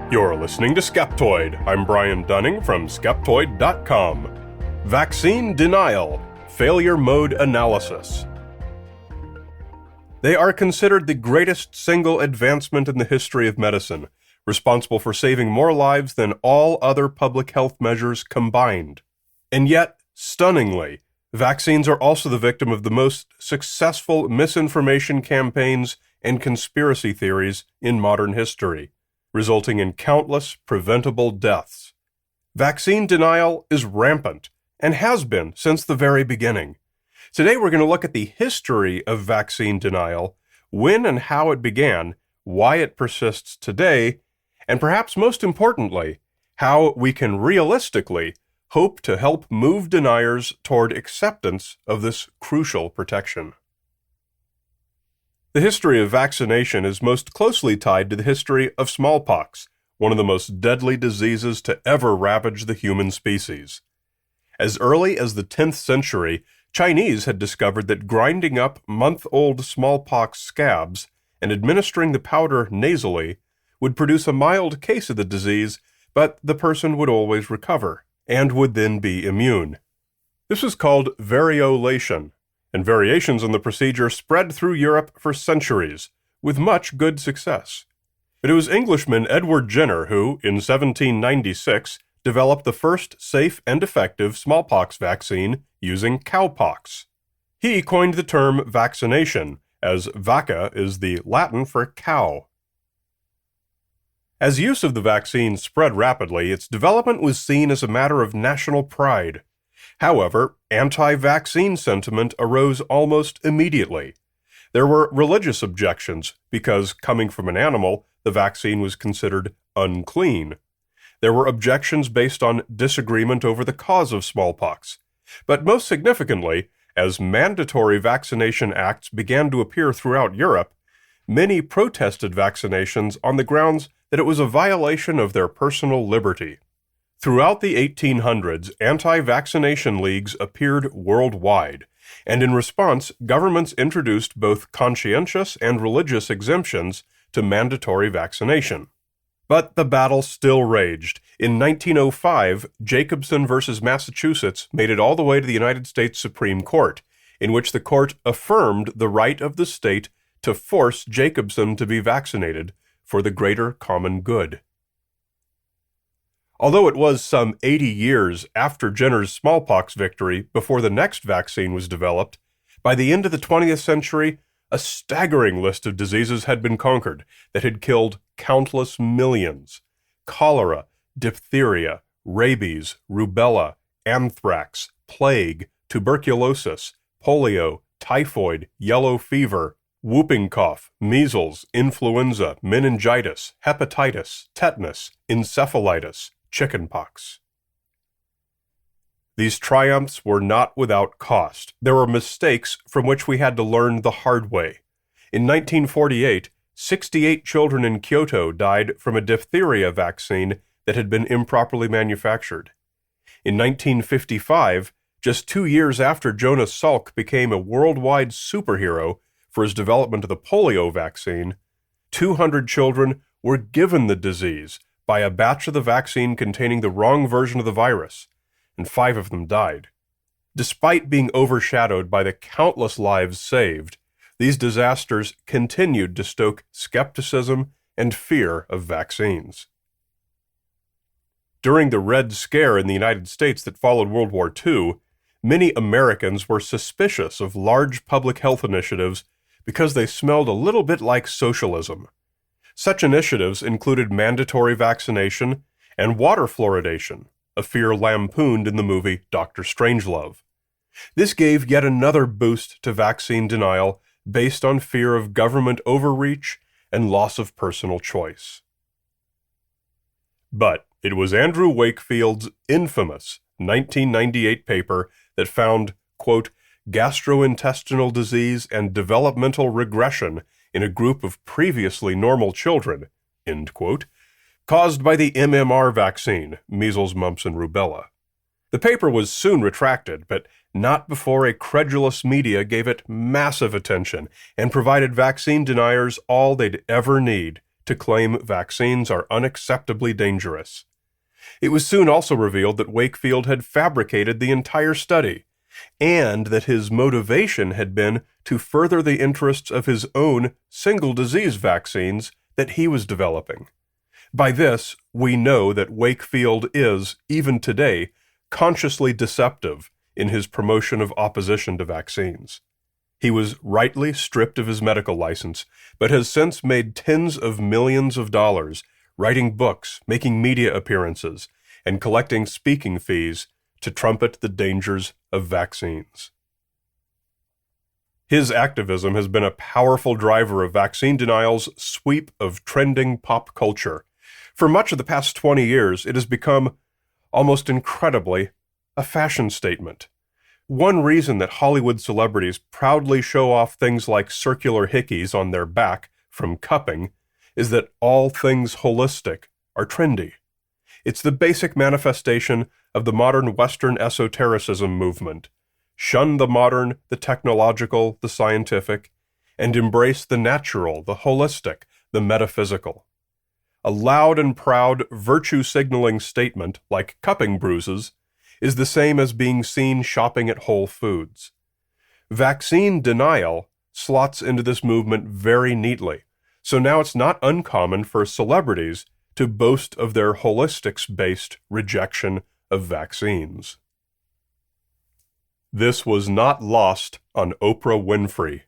You're listening to Skeptoid. I'm Brian Dunning from Skeptoid.com. Vaccine Denial, Failure Mode Analysis. They are considered the greatest single advancement in the history of medicine, responsible for saving more lives than all other public health measures combined. And yet, stunningly, vaccines are also the victim of the most successful misinformation campaigns and conspiracy theories in modern history, resulting in countless preventable deaths. Vaccine denial is rampant, and has been since the very beginning. Today we're going to look at the history of vaccine denial, when and how it began, why it persists today, and perhaps most importantly, how we can realistically hope to help move deniers toward acceptance of this crucial protection. The history of vaccination is most closely tied to the history of smallpox, one of the most deadly diseases to ever ravage the human species. As early as the 10th century, Chinese had discovered that grinding up month-old smallpox scabs and administering the powder nasally would produce a mild case of the disease, but the person would always recover, and would then be immune. This was called variolation, and variations on the procedure spread through Europe for centuries, with much good success. But it was Englishman Edward Jenner who, in 1796, developed the first safe and effective smallpox vaccine using cowpox. He coined the term vaccination, as vacca is the Latin for cow. As use of the vaccine spread rapidly, its development was seen as a matter of national pride. However, anti-vaccine sentiment arose almost immediately. There were religious objections because, coming from an animal, the vaccine was considered unclean. There were objections based on disagreement over the cause of smallpox. But most significantly, as mandatory vaccination acts began to appear throughout Europe, many protested vaccinations on the grounds that it was a violation of their personal liberty. Throughout the 1800s, anti-vaccination leagues appeared worldwide, and in response, governments introduced both conscientious and religious exemptions to mandatory vaccination. But the battle still raged. In 1905, Jacobson versus Massachusetts made it all the way to the United States Supreme Court, in which the court affirmed the right of the state to force Jacobson to be vaccinated for the greater common good. Although it was some 80 years after Jenner's smallpox victory before the next vaccine was developed, by the end of the 20th century, a staggering list of diseases had been conquered that had killed countless millions. Cholera, diphtheria, rabies, rubella, anthrax, plague, tuberculosis, polio, typhoid, yellow fever, whooping cough, measles, influenza, meningitis, hepatitis, tetanus, encephalitis, chickenpox. These triumphs were not without cost. There were mistakes from which we had to learn the hard way. In 1948, 68 children in Kyoto died from a diphtheria vaccine that had been improperly manufactured. In 1955, just 2 years after Jonas Salk became a worldwide superhero for his development of the polio vaccine, 200 children were given the disease by a batch of the vaccine containing the wrong version of the virus, and 5 of them died. Despite being overshadowed by the countless lives saved, these disasters continued to stoke skepticism and fear of vaccines. During the Red Scare in the United States that followed World War II, many Americans were suspicious of large public health initiatives because they smelled a little bit like socialism. Such initiatives included mandatory vaccination and water fluoridation, a fear lampooned in the movie Dr. Strangelove. This gave yet another boost to vaccine denial based on fear of government overreach and loss of personal choice. But it was Andrew Wakefield's infamous 1998 paper that found, quote, gastrointestinal disease and developmental regression in a group of previously normal children, end quote, caused by the MMR vaccine, measles, mumps, and rubella. The paper was soon retracted, but not before a credulous media gave it massive attention and provided vaccine deniers all they'd ever need to claim vaccines are unacceptably dangerous. It was soon also revealed that Wakefield had fabricated the entire study, and that his motivation had been to further the interests of his own single-disease vaccines that he was developing. By this, we know that Wakefield is, even today, consciously deceptive in his promotion of opposition to vaccines. He was rightly stripped of his medical license, but has since made tens of millions of dollars writing books, making media appearances, and collecting speaking fees to trumpet the dangers of vaccines. His activism has been a powerful driver of vaccine denial's sweep of trending pop culture. For much of the past 20 years, it has become, almost incredibly, a fashion statement. One reason that Hollywood celebrities proudly show off things like circular hickeys on their back from cupping is that all things holistic are trendy. It's the basic manifestation of the modern Western esotericism movement. Shun the modern, the technological, the scientific, and embrace the natural, the holistic, the metaphysical. A loud and proud virtue-signaling statement, like cupping bruises, is the same as being seen shopping at Whole Foods. Vaccine denial slots into this movement very neatly, so now it's not uncommon for celebrities to boast of their holistics-based rejection of vaccines. This was not lost on Oprah Winfrey.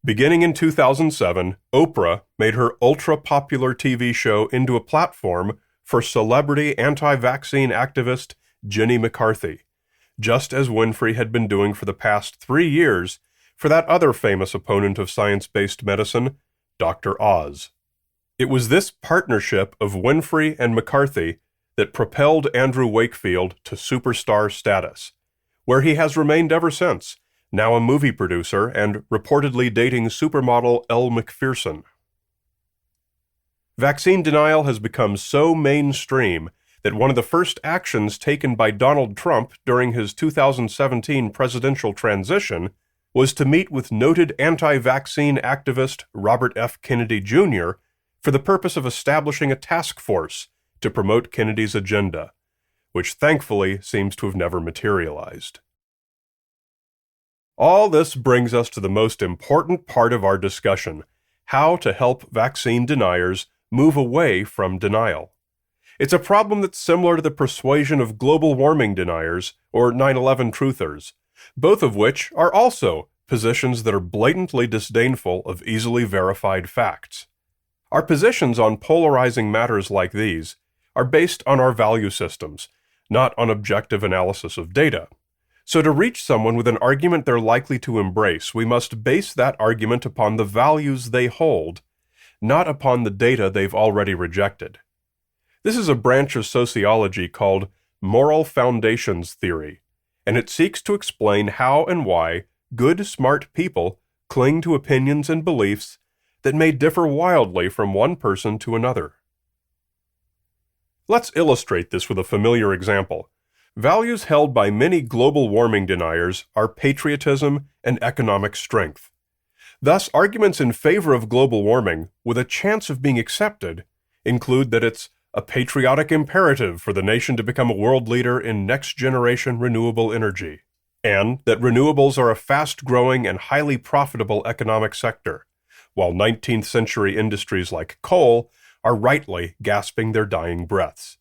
Beginning in 2007, Oprah made her ultra-popular TV show into a platform for celebrity anti-vaccine activist Jenny McCarthy, just as Winfrey had been doing for the past 3 years for that other famous opponent of science-based medicine, Dr. Oz. It was this partnership of Winfrey and McCarthy that propelled Andrew Wakefield to superstar status, where he has remained ever since, now a movie producer and reportedly dating supermodel Elle Macpherson. Vaccine denial has become so mainstream that one of the first actions taken by Donald Trump during his 2017 presidential transition was to meet with noted anti-vaccine activist Robert F. Kennedy Jr. for the purpose of establishing a task force to promote Kennedy's agenda, which thankfully seems to have never materialized. All this brings us to the most important part of our discussion: how to help vaccine deniers move away from denial. It's a problem that's similar to the persuasion of global warming deniers or 9/11 truthers, both of which are also positions that are blatantly disdainful of easily verified facts. Our positions on polarizing matters like these are based on our value systems, not on objective analysis of data. So to reach someone with an argument they're likely to embrace, we must base that argument upon the values they hold, not upon the data they've already rejected. This is a branch of sociology called moral foundations theory, and it seeks to explain how and why good, smart people cling to opinions and beliefs that may differ wildly from one person to another. Let's illustrate this with a familiar example. Values held by many global warming deniers are patriotism and economic strength. Thus, arguments in favor of global warming, with a chance of being accepted, include that it's a patriotic imperative for the nation to become a world leader in next-generation renewable energy, and that renewables are a fast-growing and highly profitable economic sector, while 19th century industries like coal are rightly gasping their dying breaths.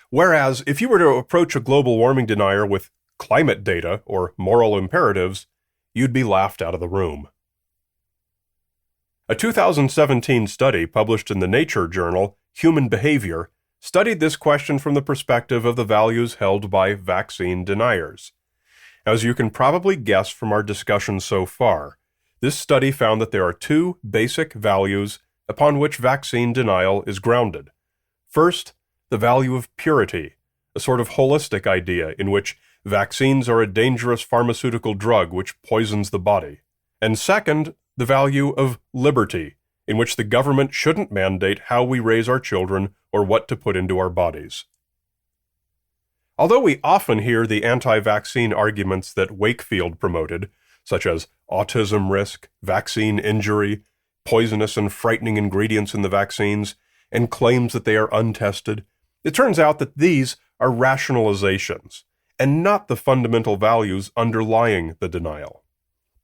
Whereas, if you were to approach a global warming denier with climate data or moral imperatives, you'd be laughed out of the room. A 2017 study published in the Nature journal Human Behavior studied this question from the perspective of the values held by vaccine deniers. As you can probably guess from our discussion so far, this study found that there are two basic values upon which vaccine denial is grounded. First, the value of purity, a sort of holistic idea in which vaccines are a dangerous pharmaceutical drug which poisons the body. And second, the value of liberty, in which the government shouldn't mandate how we raise our children or what to put into our bodies. Although we often hear the anti-vaccine arguments that Wakefield promoted, such as autism risk, vaccine injury, poisonous and frightening ingredients in the vaccines and claims that they are untested. It turns out that these are rationalizations and not the fundamental values underlying the denial.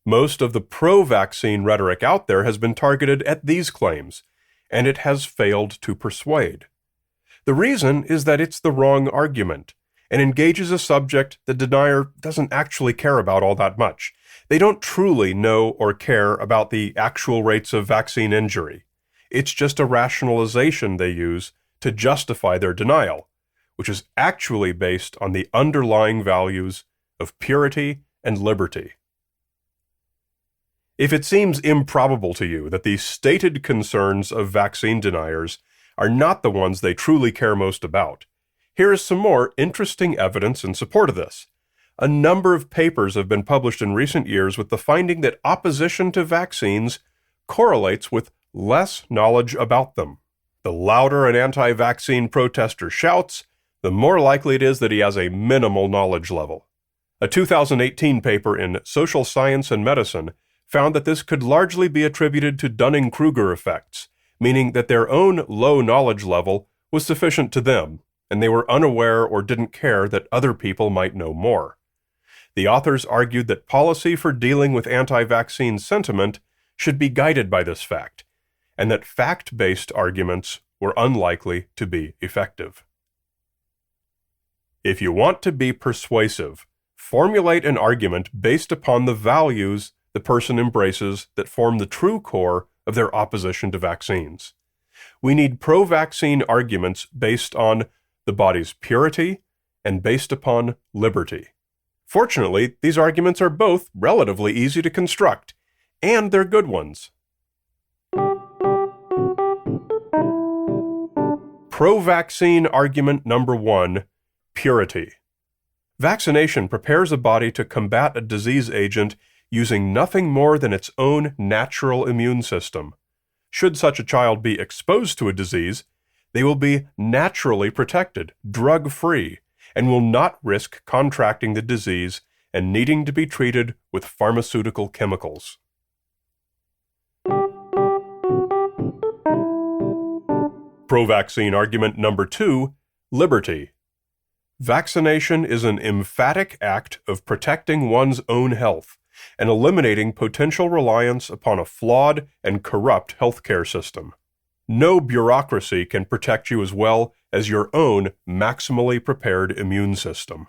Most of the pro-vaccine rhetoric out there has been targeted at these claims, and it has failed to persuade. The reason is that it's the wrong argument and engages a subject the denier doesn't actually care about all that much. They don't truly know or care about the actual rates of vaccine injury. It's just a rationalization they use to justify their denial, which is actually based on the underlying values of purity and liberty. If it seems improbable to you that the stated concerns of vaccine deniers are not the ones they truly care most about, here is some more interesting evidence in support of this. A number of papers have been published in recent years with the finding that opposition to vaccines correlates with less knowledge about them. The louder an anti-vaccine protester shouts, the more likely it is that he has a minimal knowledge level. A 2018 paper in Social Science and Medicine found that this could largely be attributed to Dunning-Kruger effects, meaning that their own low knowledge level was sufficient to them, and they were unaware or didn't care that other people might know more. The authors argued that policy for dealing with anti-vaccine sentiment should be guided by this fact, and that fact-based arguments were unlikely to be effective. If you want to be persuasive, formulate an argument based upon the values the person embraces that form the true core of their opposition to vaccines. We need pro-vaccine arguments based on the body's purity and based upon liberty. Fortunately, these arguments are both relatively easy to construct, and they're good ones. Pro-vaccine argument number 1, purity. Vaccination prepares a body to combat a disease agent using nothing more than its own natural immune system. Should such a child be exposed to a disease, they will be naturally protected, drug-free, and will not risk contracting the disease and needing to be treated with pharmaceutical chemicals. Pro-vaccine argument number 2, liberty. Vaccination is an emphatic act of protecting one's own health and eliminating potential reliance upon a flawed and corrupt healthcare system. No bureaucracy can protect you as well as your own maximally prepared immune system.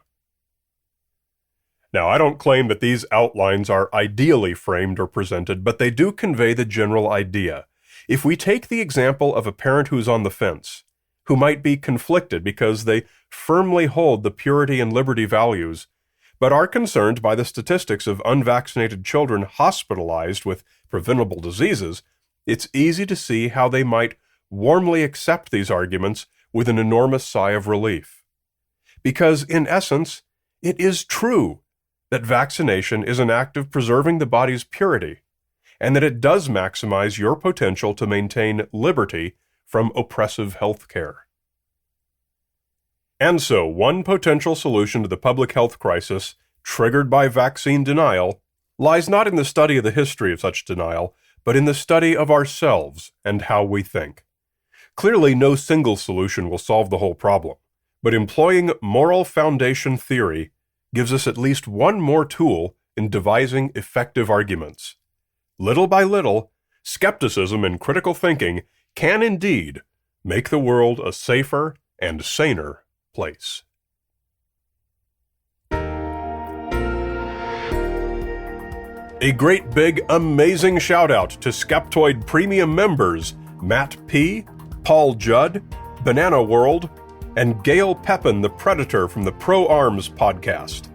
Now, I don't claim that these outlines are ideally framed or presented, but they do convey the general idea. If we take the example of a parent who's on the fence, who might be conflicted because they firmly hold the purity and liberty values, but are concerned by the statistics of unvaccinated children hospitalized with preventable diseases, it's easy to see how they might warmly accept these arguments with an enormous sigh of relief. Because, in essence, it is true that vaccination is an act of preserving the body's purity, and that it does maximize your potential to maintain liberty from oppressive health care. And so, one potential solution to the public health crisis triggered by vaccine denial lies not in the study of the history of such denial, but in the study of ourselves and how we think. Clearly, no single solution will solve the whole problem, but employing moral foundation theory gives us at least one more tool in devising effective arguments. Little by little, skepticism and critical thinking can indeed make the world a safer and saner place. A great big amazing shout out to Skeptoid Premium members Matt P., Paul Judd, Banana World, and Gail Pepin the Predator from the Pro Arms podcast.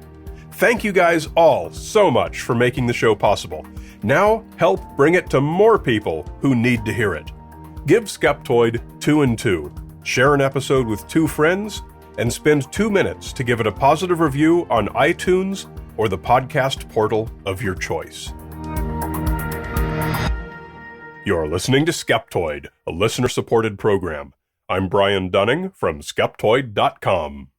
Thank you guys all so much for making the show possible. Now help bring it to more people who need to hear it. Give Skeptoid 2 and 2. Share an episode with 2 friends and spend 2 minutes to give it a positive review on iTunes or the podcast portal of your choice. You're listening to Skeptoid, a listener-supported program. I'm Brian Dunning from Skeptoid.com.